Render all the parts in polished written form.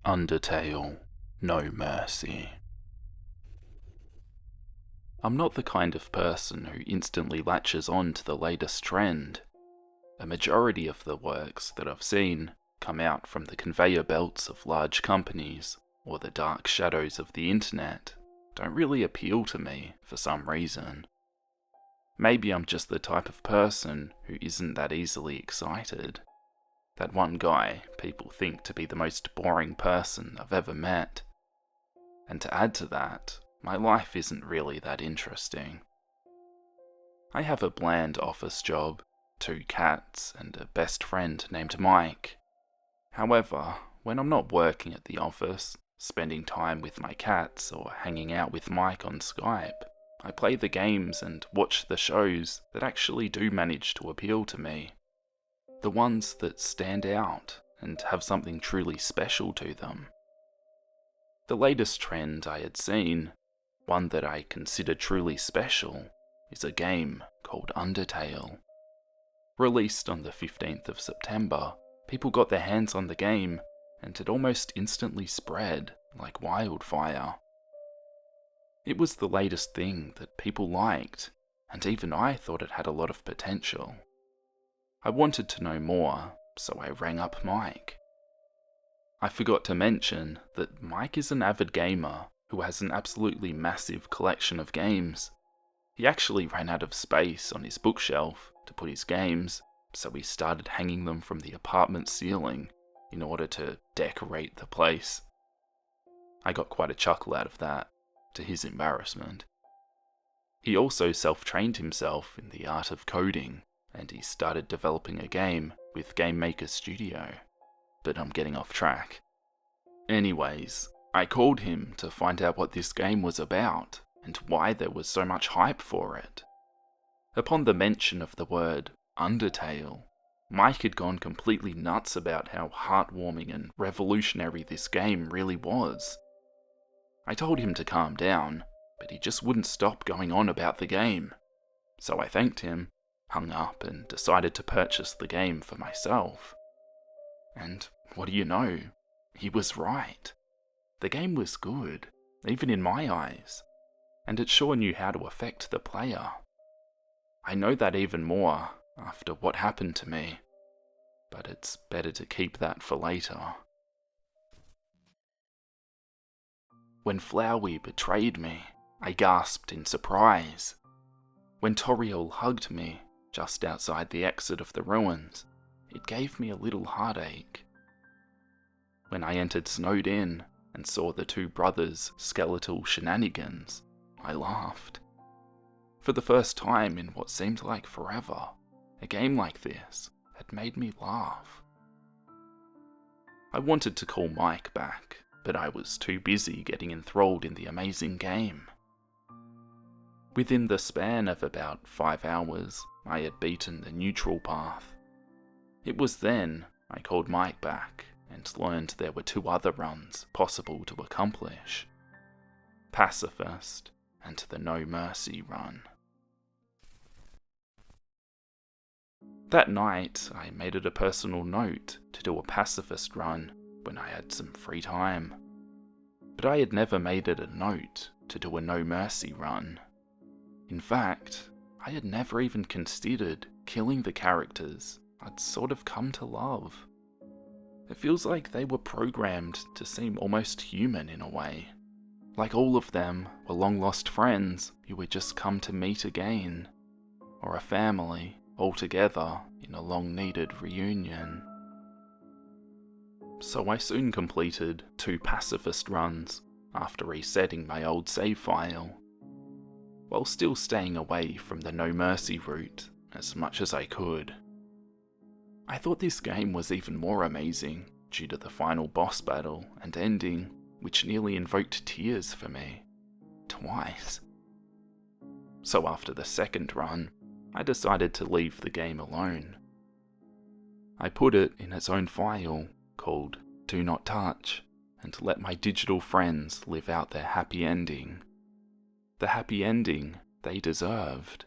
Undertale, no mercy. I'm not the kind of person who instantly latches on to the latest trend. A majority of the works that I've seen come out from the conveyor belts of large companies, or the dark shadows of the internet don't really appeal to me for some reason. Maybe I'm just the type of person who isn't that easily excited. That one guy people think to be the most boring person I've ever met. And to add to that, my life isn't really that interesting. I have a bland office job, 2 cats, and a best friend named Mike. However, when I'm not working at the office, spending time with my cats or hanging out with Mike on Skype, I play the games and watch the shows that actually do manage to appeal to me. The ones that stand out and have something truly special to them. The latest trend I had seen, one that I consider truly special, is a game called Undertale. Released on the 15th of September, people got their hands on the game and it almost instantly spread like wildfire. It was the latest thing that people liked, and even I thought it had a lot of potential. I wanted to know more, so I rang up Mike. I forgot to mention that Mike is an avid gamer who has an absolutely massive collection of games. He actually ran out of space on his bookshelf to put his games, so he started hanging them from the apartment ceiling in order to decorate the place. I got quite a chuckle out of that, to his embarrassment. He also self-trained himself in the art of coding, and he started developing a game with Game Maker Studio. But I'm getting off track. Anyways, I called him to find out what this game was about, and why there was so much hype for it. Upon the mention of the word Undertale, Mike had gone completely nuts about how heartwarming and revolutionary this game really was. I told him to calm down, but he just wouldn't stop going on about the game. So I thanked him, hung up, and decided to purchase the game for myself. And what do you know? He was right. The game was good, even in my eyes, and it sure knew how to affect the player. I know that even more after what happened to me, but it's better to keep that for later. When Flowey betrayed me, I gasped in surprise. When Toriel hugged me just outside the exit of the ruins, it gave me a little heartache. When I entered Snowed In and saw the 2 brothers' skeletal shenanigans, I laughed. For the first time in what seemed like forever, a game like this had made me laugh. I wanted to call Mike back, but I was too busy getting enthralled in the amazing game. Within the span of about 5 hours, I had beaten the neutral path. It was then I called Mike back and learned there were 2 other runs possible to accomplish. Pacifist and the No Mercy run. That night, I made it a personal note to do a Pacifist run when I had some free time. But I had never made it a note to do a No Mercy run. In fact, I had never even considered killing the characters I'd sort of come to love. It feels like they were programmed to seem almost human in a way. Like all of them were long-lost friends who would just come to meet again. Or a family, all together in a long-needed reunion. So I soon completed 2 Pacifist runs after resetting my old save file, while still staying away from the No Mercy route as much as I could. I thought this game was even more amazing due to the final boss battle and ending, which nearly invoked tears for me. Twice. So after the second run, I decided to leave the game alone. I put it in its own file called Do Not Touch and let my digital friends live out their happy ending. The happy ending they deserved.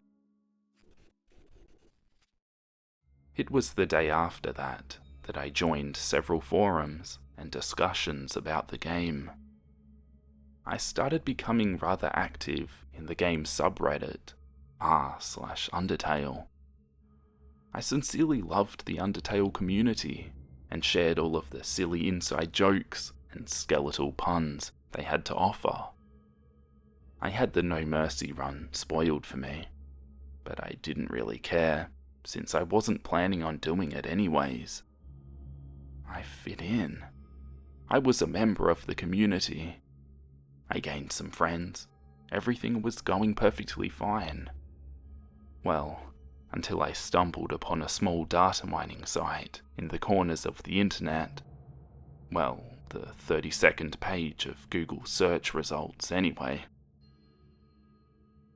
It was the day after that I joined several forums and discussions about the game. I started becoming rather active in the game's subreddit, r/Undertale. I sincerely loved the Undertale community and shared all of the silly inside jokes and skeletal puns they had to offer. I had the No Mercy run spoiled for me, but I didn't really care, since I wasn't planning on doing it anyways. I fit in. I was a member of the community. I gained some friends. Everything was going perfectly fine. Well, until I stumbled upon a small data mining site in the corners of the internet. Well, the 32nd page of Google search results anyway.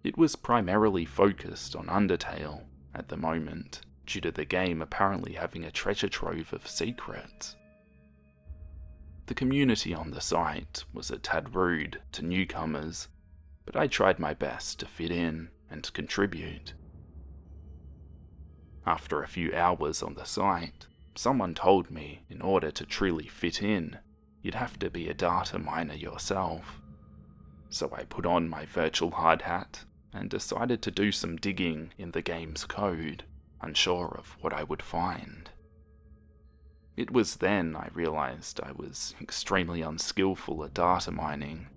It was primarily focused on Undertale at the moment, due to the game apparently having a treasure trove of secrets. The community on the site was a tad rude to newcomers, but I tried my best to fit in and contribute. After a few hours on the site, someone told me in order to truly fit in, you'd have to be a data miner yourself. So I put on my virtual hard hat and decided to do some digging in the game's code, unsure of what I would find. It was then I realised I was extremely unskillful at data mining,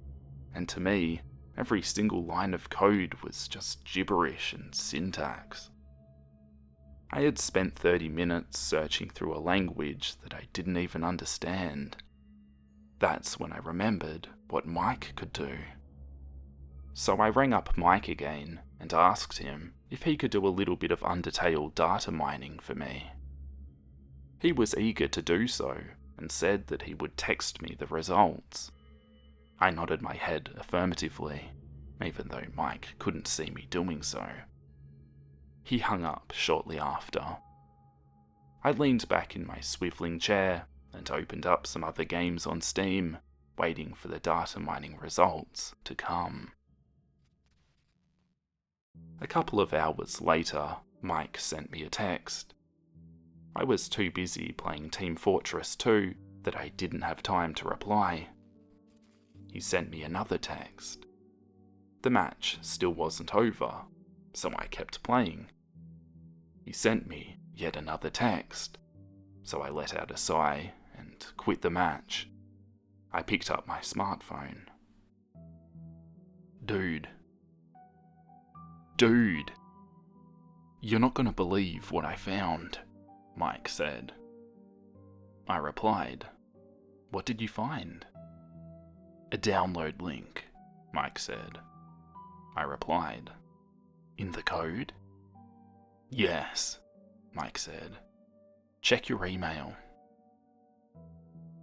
and to me, every single line of code was just gibberish and syntax. I had spent 30 minutes searching through a language that I didn't even understand. That's when I remembered what Mike could do. So I rang up Mike again and asked him if he could do a little bit of Undertale data mining for me. He was eager to do so and said that he would text me the results. I nodded my head affirmatively, even though Mike couldn't see me doing so. He hung up shortly after. I leaned back in my swiveling chair and opened up some other games on Steam, waiting for the data mining results to come. A couple of hours later, Mike sent me a text. I was too busy playing Team Fortress 2 that I didn't have time to reply. He sent me another text. The match still wasn't over, so I kept playing. He sent me yet another text, so I let out a sigh and quit the match. I picked up my smartphone. Dude, you're not gonna believe what I found, Mike said. I replied, what did you find? A download link, Mike said. I replied, in the code? Yes, Mike said. Check your email.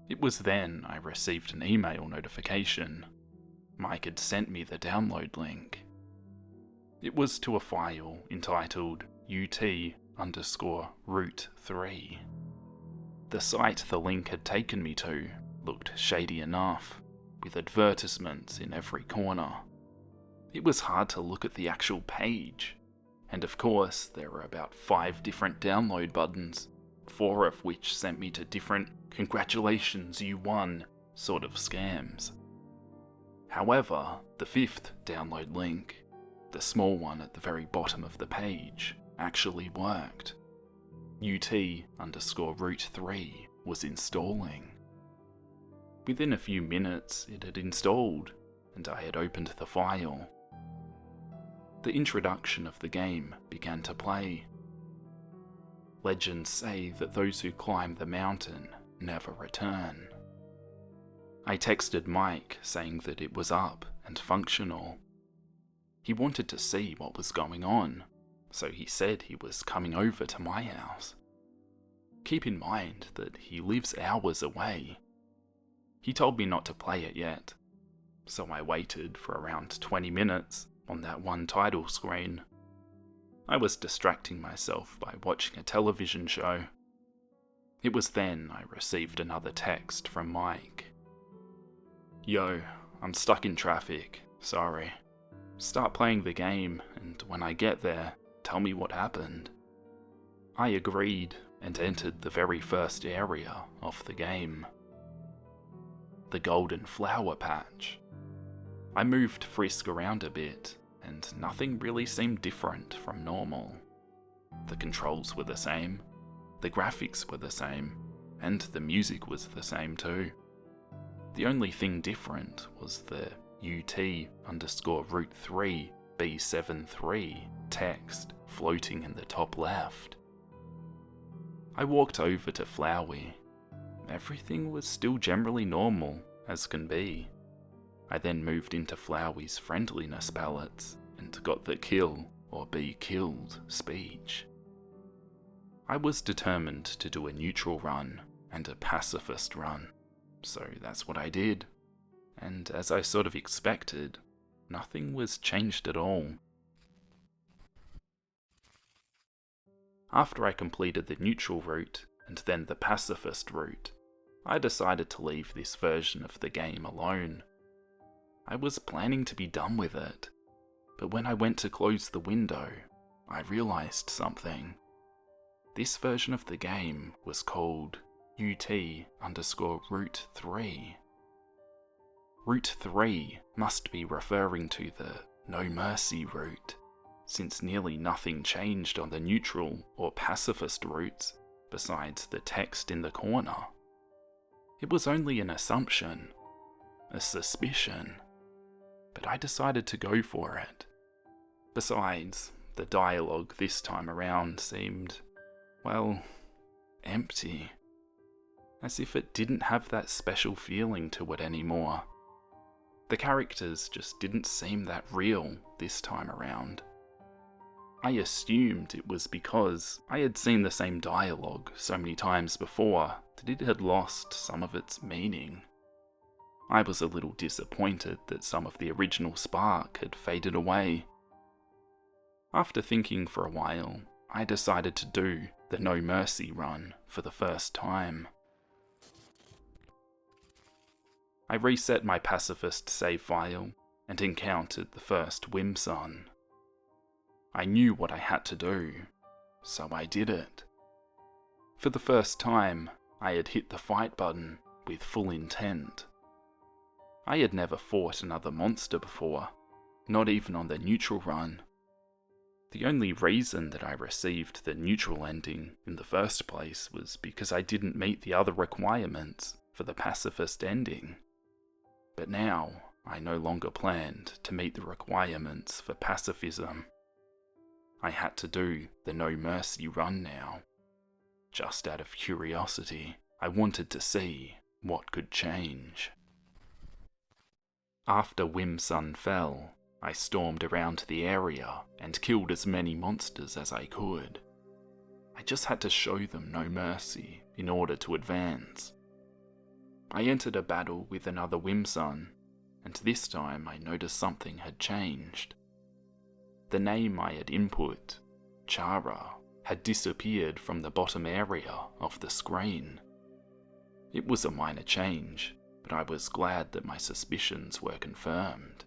It was then I received an email notification. Mike had sent me the download link. It was to a file entitled UT_root3. The site the link had taken me to looked shady enough, with advertisements in every corner. It was hard to look at the actual page, and of course there were about 5 different download buttons, 4 of which sent me to different "congratulations, you won" sort of scams. However, the 5th download link, the small one at the very bottom of the page, actually worked. UT_root3 was installing. Within a few minutes it had installed, and I had opened the file. The introduction of the game began to play. Legends say that those who climb the mountain never return. I texted Mike saying that it was up and functional. He wanted to see what was going on, so he said he was coming over to my house. Keep in mind that he lives hours away. He told me not to play it yet, so I waited for around 20 minutes on that one title screen. I was distracting myself by watching a television show. It was then I received another text from Mike. Yo, I'm stuck in traffic, sorry. Start playing the game, and when I get there, tell me what happened. I agreed and entered the very first area of the game. the golden flower patch. I moved Frisk around a bit, and nothing really seemed different from normal. The controls were the same, the graphics were the same, and the music was the same too. The only thing different was the UT_root 3 B73 text floating in the top left. I walked over to Flowey. Everything was still generally normal, as can be. I then moved into Flowey's friendliness palettes and got the kill or be killed speech. I was determined to do a neutral run and a pacifist run, so that's what I did. And as I sort of expected, nothing was changed at all. After I completed the neutral route and then the pacifist route, I decided to leave this version of the game alone. I was planning to be done with it, but when I went to close the window, I realised something. This version of the game was called UT_root 3. Route 3 must be referring to the No Mercy route, since nearly nothing changed on the neutral or pacifist routes besides the text in the corner. It was only an assumption, a suspicion, but I decided to go for it. Besides, the dialogue this time around seemed, well, empty. As if it didn't have that special feeling to it anymore. The characters just didn't seem that real this time around. I assumed it was because I had seen the same dialogue so many times before that it had lost some of its meaning. I was a little disappointed that some of the original spark had faded away. After thinking for a while, I decided to do the No Mercy run for the first time. I reset my pacifist save file and encountered the first Whimsun. I knew what I had to do, so I did it. For the first time, I had hit the fight button with full intent. I had never fought another monster before, not even on the neutral run. The only reason that I received the neutral ending in the first place was because I didn't meet the other requirements for the pacifist ending. But now, I no longer planned to meet the requirements for pacifism. I had to do the No Mercy run now. Just out of curiosity, I wanted to see what could change. After Whimsun fell, I stormed around the area and killed as many monsters as I could. I just had to show them no mercy in order to advance. I entered a battle with another Whimsun, and this time I noticed something had changed. The name I had input, Chara, had disappeared from the bottom area of the screen. It was a minor change, but I was glad that my suspicions were confirmed.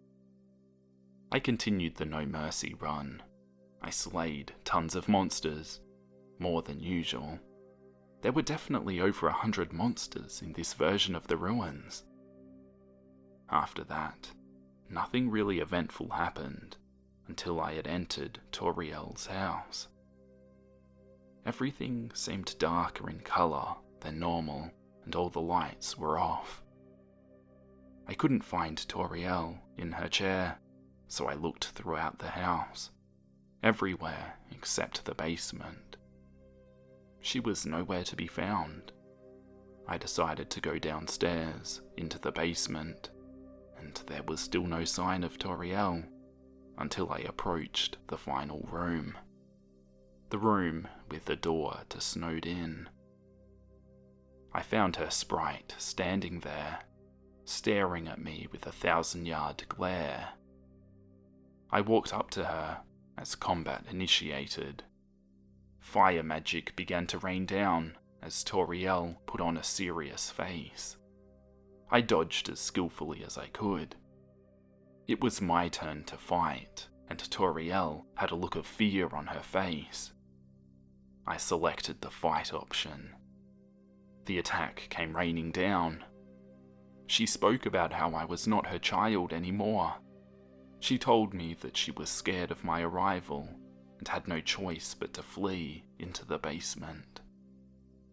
I continued the No Mercy run. I slayed tons of monsters, more than usual. There were definitely over 100 monsters in this version of the ruins. After that, nothing really eventful happened until I had entered Toriel's house. Everything seemed darker in colour than normal, and all the lights were off. I couldn't find Toriel in her chair, so I looked throughout the house, everywhere except the basement. She was nowhere to be found. I decided to go downstairs into the basement, and there was still no sign of Toriel until I approached the final room. The room with the door to Snowed In. I found her sprite standing there, staring at me with a 1,000-yard glare. I walked up to her as combat initiated. Fire magic began to rain down as Toriel put on a serious face. I dodged as skillfully as I could. It was my turn to fight, and Toriel had a look of fear on her face. I selected the fight option. The attack came raining down. She spoke about how I was not her child anymore. She told me that she was scared of my arrival and had no choice but to flee into the basement.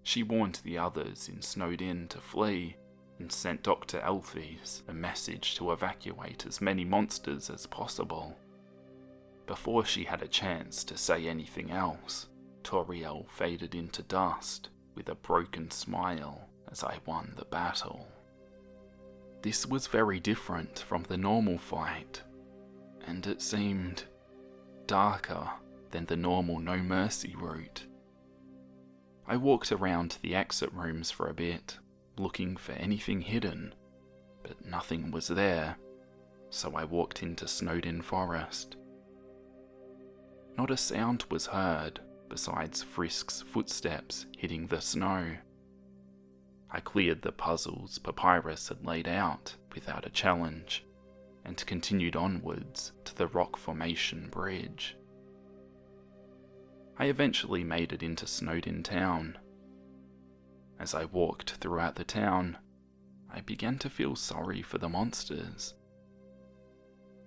She warned the others in Snowed In to flee and sent Dr. Elfies a message to evacuate as many monsters as possible. Before she had a chance to say anything else, Toriel faded into dust with a broken smile as I won the battle. This was very different from the normal fight, and it seemed darker than the normal No Mercy route. I walked around the exit rooms for a bit, looking for anything hidden, but nothing was there, so I walked into Snowed In Forest. Not a sound was heard, besides Frisk's footsteps hitting the snow. I cleared the puzzles Papyrus had laid out without a challenge, and continued onwards to the rock formation bridge. I eventually made it into Snowed In Town. As I walked throughout the town, I began to feel sorry for the monsters.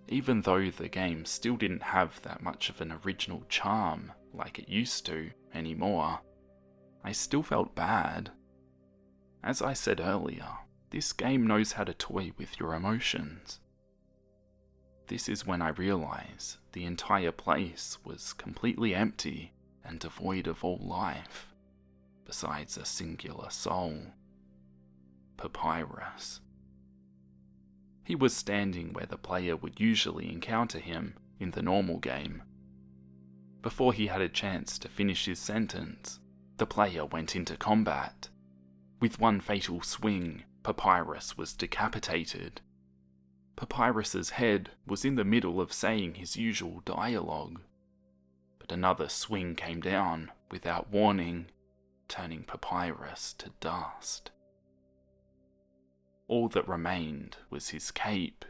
Even though the game still didn't have that much of an original charm like it used to anymore, I still felt bad. As I said earlier, this game knows how to toy with your emotions. This is when I realize the entire place was completely empty and devoid of all life, besides a singular soul, Papyrus. He was standing where the player would usually encounter him in the normal game. Before he had a chance to finish his sentence, the player went into combat. With one fatal swing, Papyrus was decapitated. Papyrus's head was in the middle of saying his usual dialogue, but another swing came down without warning, turning Papyrus to dust. All that remained was his cape,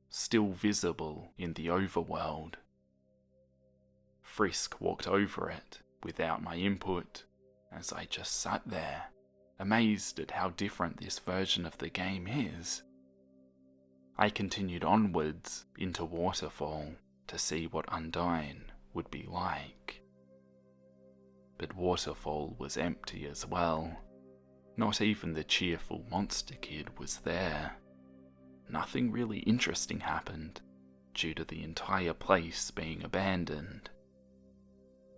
still visible in the overworld. Frisk walked over it without my input, as I just sat there, amazed at how different this version of the game is. I continued onwards into Waterfall to see what Undyne would be like. But Waterfall was empty as well. Not even the cheerful monster kid was there. Nothing really interesting happened, due to the entire place being abandoned.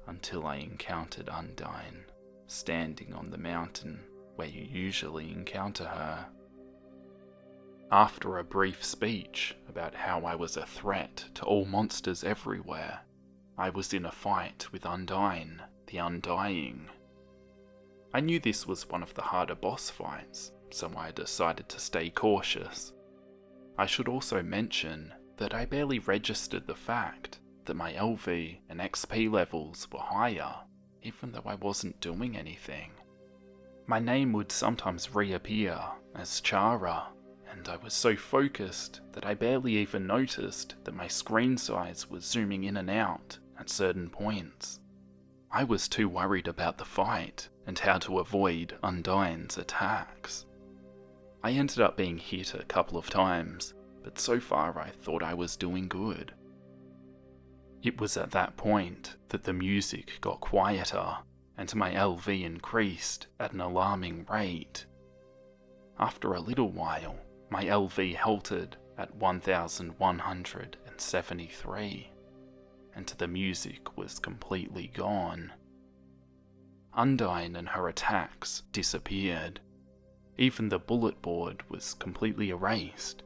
Until I encountered Undyne, standing on the mountain where you usually encounter her. After a brief speech about how I was a threat to all monsters everywhere, I was in a fight with Undyne, the Undying. I knew this was one of the harder boss fights, so I decided to stay cautious. I should also mention that I barely registered the fact that my LV and XP levels were higher, even though I wasn't doing anything. My name would sometimes reappear as Chara, and I was so focused that I barely even noticed that my screen size was zooming in and out at certain points. I was too worried about the fight and how to avoid Undyne's attacks. I ended up being hit a couple of times, but so far I thought I was doing good. It was at that point that the music got quieter and my LV increased at an alarming rate. After a little while, my LV halted at 1173, and the music was completely gone. Undyne and her attacks disappeared. Even the bullet board was completely erased.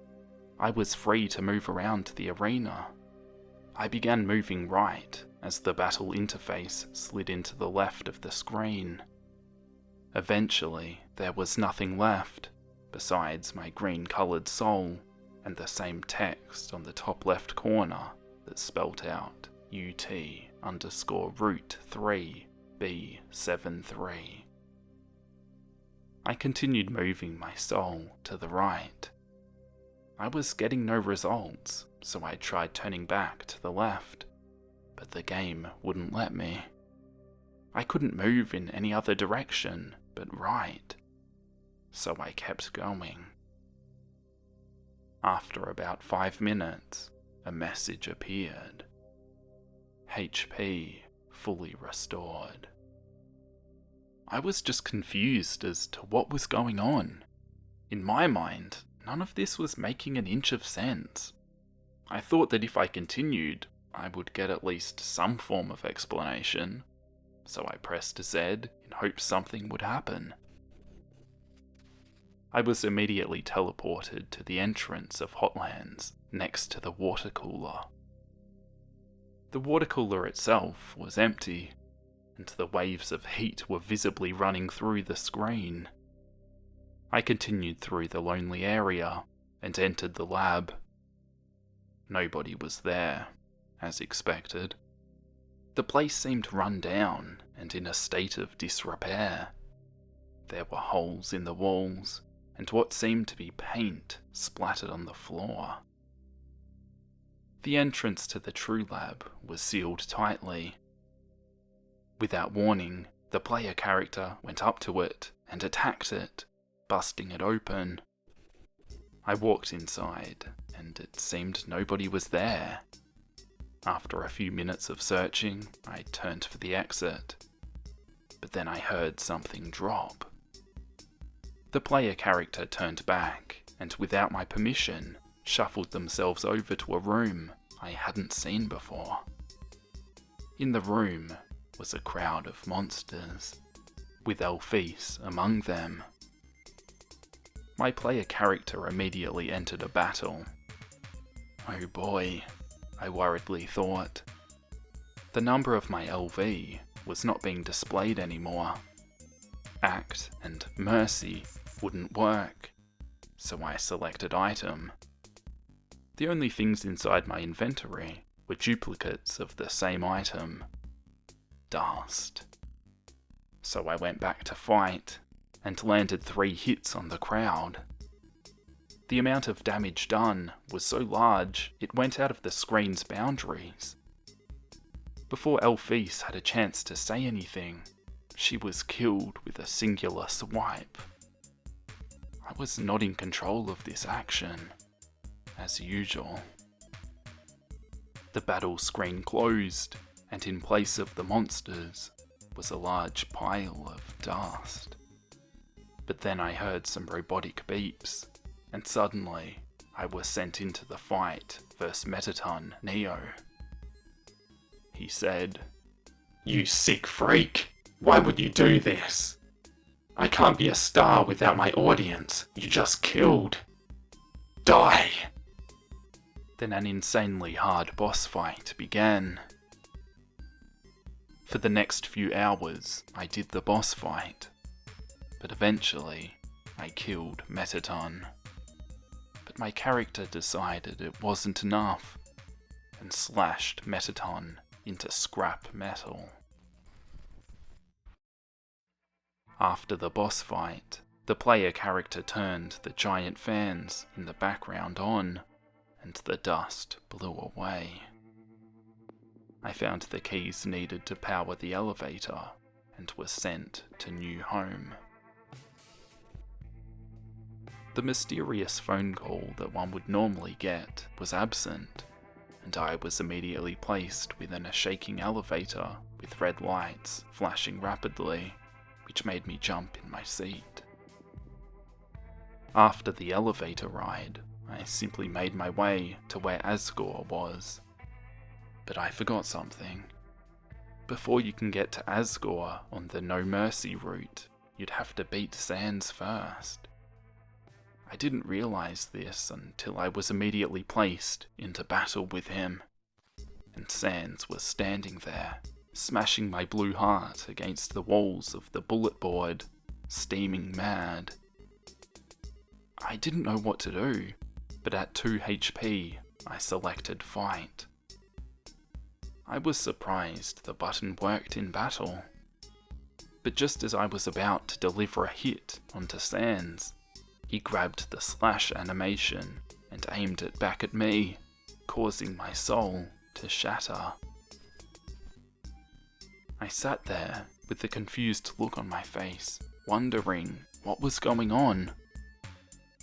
I was free to move around the arena. I began moving right as the battle interface slid into the left of the screen. Eventually, there was nothing left besides my green-coloured soul and the same text on the top left corner that spelt out UT_root 3B73. I continued moving my soul to the right. I was getting no results, so I tried turning back to the left, but the game wouldn't let me. I couldn't move in any other direction but right, so I kept going. After about 5 minutes, a message appeared. HP fully restored. I was just confused as to what was going on. In my mind, none of this was making an inch of sense. I thought that if I continued, I would get at least some form of explanation, so I pressed Z in hopes something would happen. I was immediately teleported to the entrance of Hotlands, next to the water cooler. The water cooler itself was empty, and the waves of heat were visibly running through the screen. I continued through the lonely area and entered the lab. Nobody was there, as expected. The place seemed run down and in a state of disrepair. There were holes in the walls, and what seemed to be paint splattered on the floor. The entrance to the true lab was sealed tightly. Without warning, the player character went up to it and attacked it, busting it open. I walked inside, and it seemed nobody was there. After a few minutes of searching, I turned for the exit, but then I heard something drop. The player character turned back, and without my permission, shuffled themselves over to a room I hadn't seen before. In the room was a crowd of monsters, with Elfise among them. My player character immediately entered a battle. Oh boy, I worriedly thought. The number of my LV was not being displayed anymore. Act and Mercy wouldn't work, so I selected Item. The only things inside my inventory were duplicates of the same item. Dust. So I went back to fight, and landed 3 hits on the crowd. The amount of damage done was so large it went out of the screen's boundaries. Before Elfise had a chance to say anything, she was killed with a singular swipe. I was not in control of this action, as usual. The battle screen closed, and in place of the monsters was a large pile of dust. But then I heard some robotic beeps, and suddenly I was sent into the fight versus Metaton Neo. He said, "You sick freak! Why would you do this? I can't be a star without my audience you just killed. Die!" Then an insanely hard boss fight began. For the next few hours, I did the boss fight, but eventually I killed Metaton. But my character decided it wasn't enough, and slashed Metaton into scrap metal. After the boss fight, the player character turned the giant fans in the background on, and the dust blew away. I found the keys needed to power the elevator, and was sent to New Home. The mysterious phone call that one would normally get was absent, and I was immediately placed within a shaking elevator with red lights flashing rapidly, which made me jump in my seat. After the elevator ride, I simply made my way to where Asgore was. But I forgot something. Before you can get to Asgore on the No Mercy route, you'd have to beat Sans first. I didn't realise this until I was immediately placed into battle with him, and Sans was standing there, smashing my blue heart against the walls of the bullet board, steaming mad. I didn't know what to do, but at 2 HP, I selected Fight. I was surprised the button worked in battle, but just as I was about to deliver a hit onto Sans, he grabbed the slash animation and aimed it back at me, causing my soul to shatter. I sat there with a confused look on my face, wondering what was going on.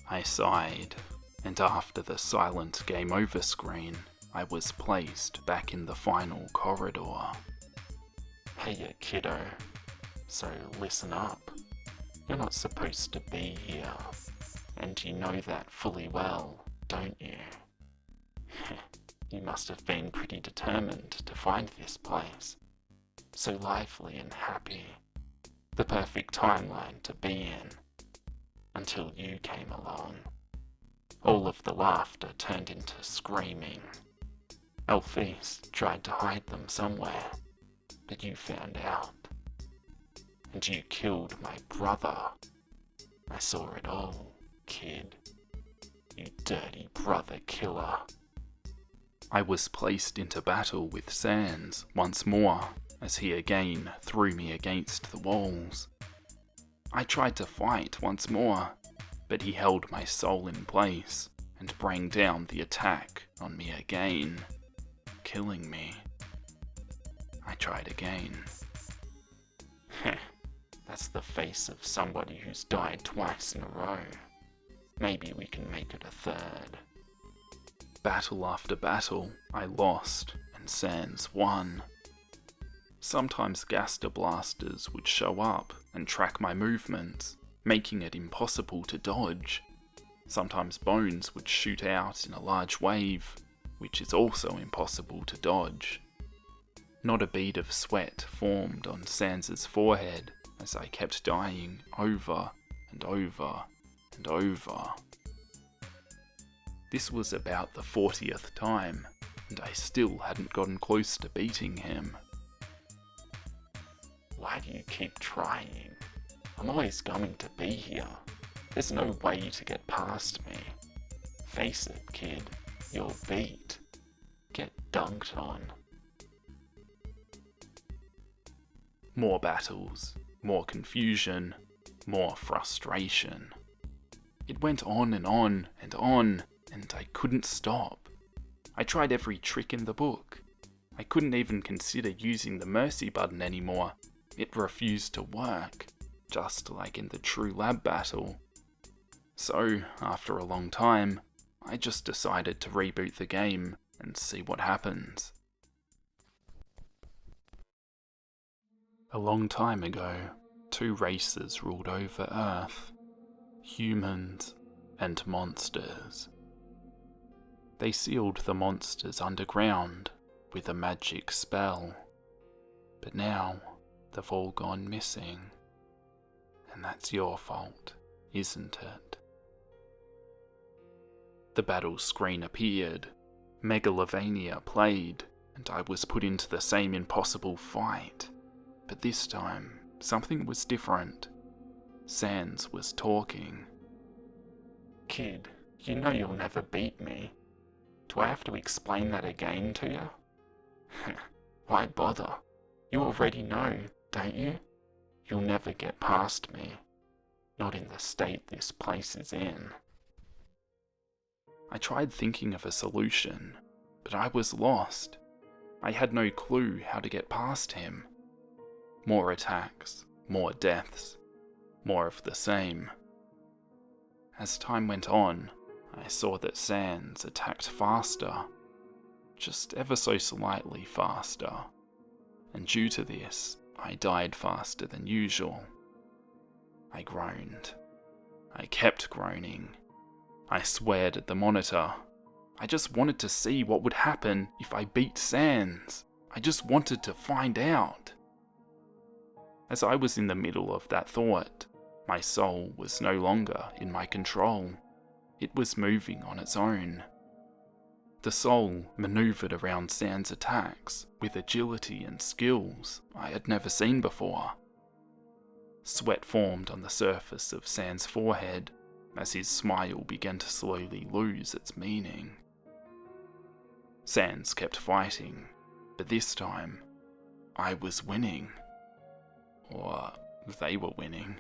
I sighed and after the silent game over screen, I was placed back in the final corridor. Hey you kiddo, so listen up. You're not supposed to be here, and you know that fully well, don't you? You must have been pretty determined to find this place. So lively and happy. The perfect timeline to be in. Until you came along. All of the laughter turned into screaming. Alphys tried to hide them somewhere, but you found out. And you killed my brother. I saw it all, kid. You dirty brother killer. I was placed into battle with Sans once more, as he again threw me against the walls. I tried to fight once more, but he held my soul in place and bring down the attack on me again, killing me. I tried again. That's the face of somebody who's died twice in a row. Maybe we can make it a third. Battle after battle, I lost, and Sans won. Sometimes Gaster blasters would show up and track my movements, making it impossible to dodge. Sometimes bones would shoot out in a large wave, which is also impossible to dodge. Not a bead of sweat formed on Sans's forehead as I kept dying over and over and over. This was about the 40th time, and I still hadn't gotten close to beating him. Why do you keep trying? I'm always going to be here. There's no way to get past me. Face it, kid. You're beat. Get dunked on. More battles, more confusion, more frustration. It went on and on and on, and I couldn't stop. I tried every trick in the book. I couldn't even consider using the mercy button anymore. It refused to work, just like in the true lab battle. So, after a long time, I just decided to reboot the game and see what happens. A long time ago, two races ruled over Earth, humans and monsters. They sealed the monsters underground with a magic spell, but now they've all gone missing, and that's your fault, isn't it? The battle screen appeared, Megalovania played, and I was put into the same impossible fight. But this time, something was different. Sans was talking. Kid, you know you'll never beat me. Do I have to explain that again to you? Why bother? You already know, don't you? You'll never get past me. Not in the state this place is in. I tried thinking of a solution, but I was lost. I had no clue how to get past him. More attacks, more deaths, more of the same. As time went on, I saw that Sans attacked faster, just ever so slightly faster, and due to this, I died faster than usual. I groaned. I kept groaning. I sweared at the monitor. I just wanted to see what would happen if I beat Sans. I just wanted to find out. As I was in the middle of that thought, my soul was no longer in my control. It was moving on its own. The soul maneuvered around Sans' attacks with agility and skills I had never seen before. Sweat formed on the surface of Sans' forehead as his smile began to slowly lose its meaning. Sans kept fighting, but this time, I was winning. Or they were winning.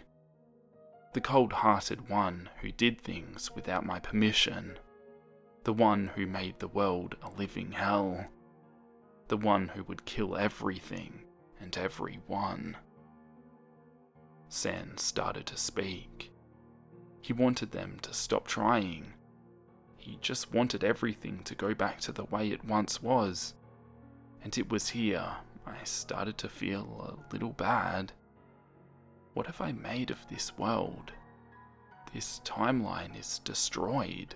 The cold-hearted one who did things without my permission. The one who made the world a living hell. The one who would kill everything and everyone. Sans started to speak. He wanted them to stop trying. He just wanted everything to go back to the way it once was. And it was here I started to feel a little bad. What have I made of this world? This timeline is destroyed.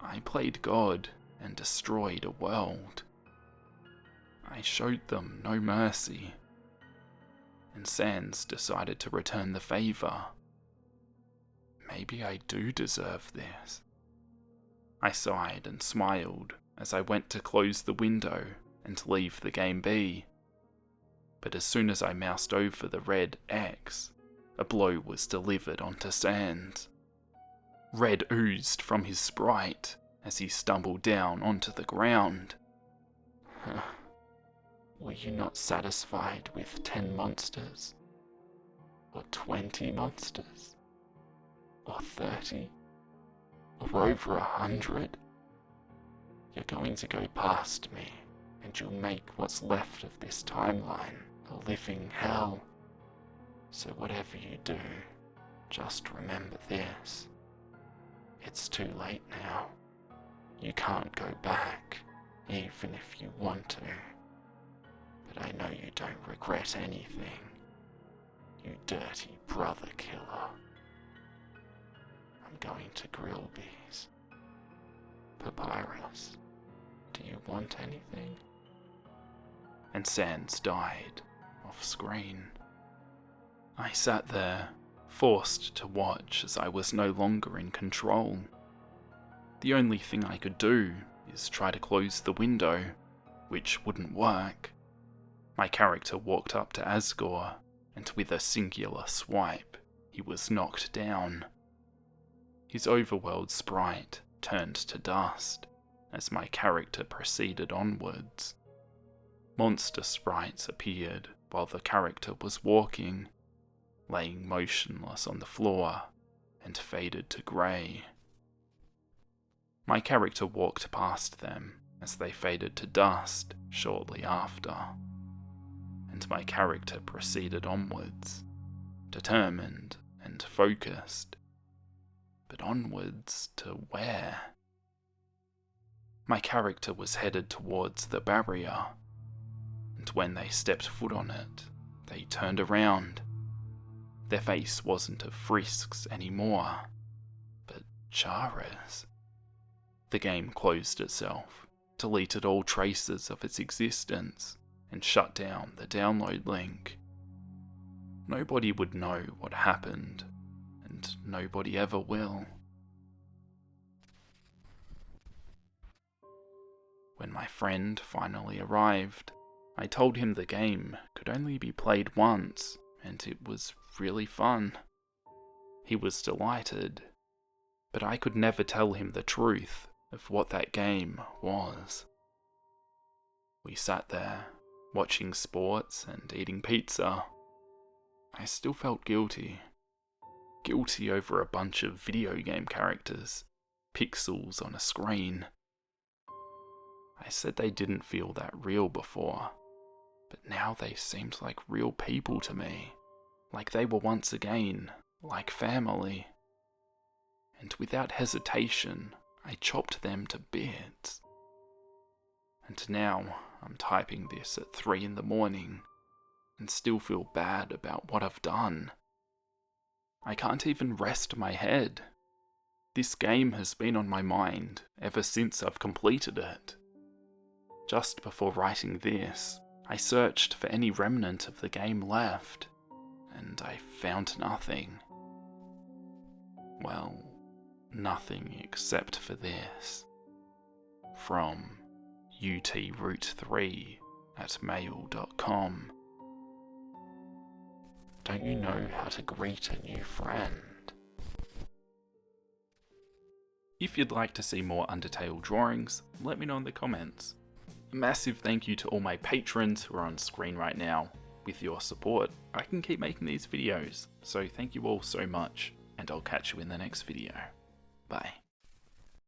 I played God and destroyed a world. I showed them no mercy. And Sans decided to return the favour. Maybe I do deserve this. I sighed and smiled as I went to close the window and leave the game be. But as soon as I moused over the red X, a blow was delivered onto Sans. Red oozed from his sprite as he stumbled down onto the ground. Were you not satisfied with 10 monsters? Or 20 monsters? Or 30? Or over 100? You're going to go past me, and you'll make what's left of this timeline a living hell. So whatever you do, just remember this. It's too late now. You can't go back, even if you want to. But I know you don't regret anything, you dirty brother killer. I'm going to grill these. Papyrus, do you want anything? And Sans died off screen. I sat there, forced to watch as I was no longer in control. The only thing I could do is try to close the window, which wouldn't work. My character walked up to Asgore, and with a singular swipe, he was knocked down. His overworld sprite turned to dust as my character proceeded onwards. Monster sprites appeared while the character was walking, laying motionless on the floor, and faded to grey. My character walked past them as they faded to dust shortly after, and my character proceeded onwards, determined and focused. But onwards to where? My character was headed towards the barrier, and when they stepped foot on it, they turned around. Their face wasn't of Frisks anymore, but Chara's. The game closed itself, deleted all traces of its existence, and shut down the download link. Nobody would know what happened, and nobody ever will. When my friend finally arrived, I told him the game could only be played once, and it was really fun. He was delighted, but I could never tell him the truth of what that game was. We sat there, watching sports and eating pizza. I still felt guilty. Guilty over a bunch of video game characters, pixels on a screen. I said they didn't feel that real before, but now they seemed like real people to me, like they were once again, like family. And without hesitation, I chopped them to bits. And now I'm typing this at 3 in the morning, and still feel bad about what I've done. I can't even rest my head. This game has been on my mind ever since I've completed it. Just before writing this, I searched for any remnant of the game left, and I found nothing. Well, nothing except for this. From utroot3@mail.com. Don't you know how to greet a new friend? If you'd like to see more Undertale drawings, let me know in the comments. A massive thank you to all my patrons who are on screen right now. With your support, I can keep making these videos, so thank you all so much, and I'll catch you in the next video. Bye.